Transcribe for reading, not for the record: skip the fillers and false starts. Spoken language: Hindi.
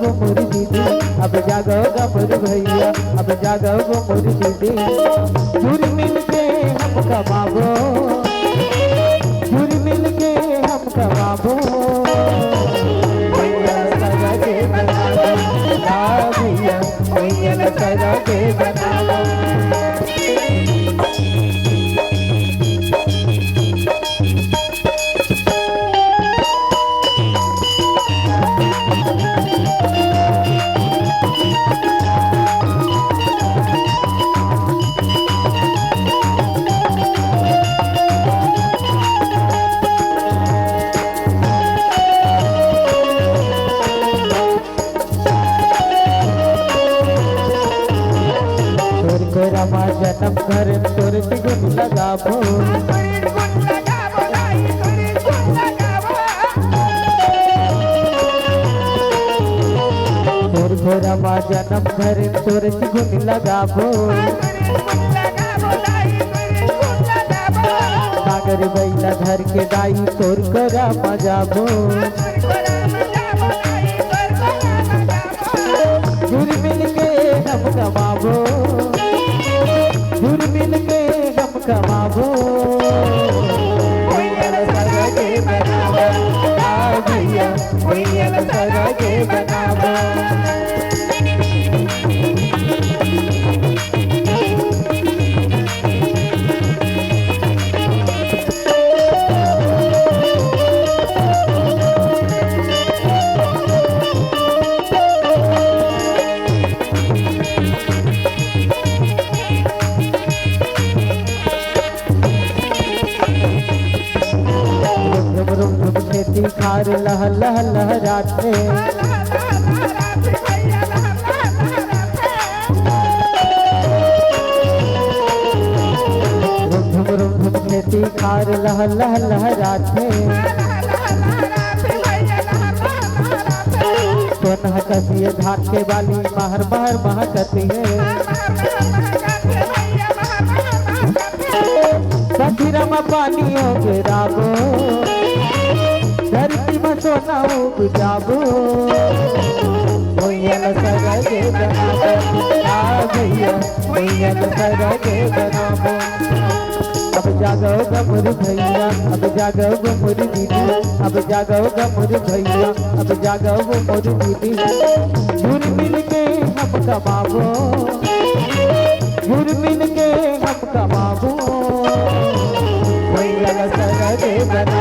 गो मोरी दीदी, अब जागो गा मोर भैया, अब जागो गो मोरी दीदी। जुर मिल के हम कमाबो, जुर मिल के हम कमाबो, भैया सगा के बनाबो, भैया भैया सगा के बनाबो। रमा जन्म घर तोर गुण लगाबो, तोर रमा जन्म घर तोर गुण लगाबो। नागर बैला धर के दाई तोर करा मजाबो, जुर मिल के हम कमाबो, जुर मिल के हम कमाबो, भैया सगा के बनाबो, भैया भैया सगा के बनाबो। खेती खार लह लह लहराते, रुम रुम खेती खार लह लह लहराते। सोना कसिए धान के बाली महर महर महकती है, सखीरमा पानियों के राबो, धरती में सोना उपजाबो, भैया सगा के बनाबो, भैया भैया सगा के बनाबो। अब जागो गा मोर भैया, अब जागो गो मोर दीदी, अब जागो गा मोर भैया, अब जागो गो मोर दीदी। जुर मिल के हम कमाबो, जुर मिल के हम कमाबो, भैया सगा के बनाबो।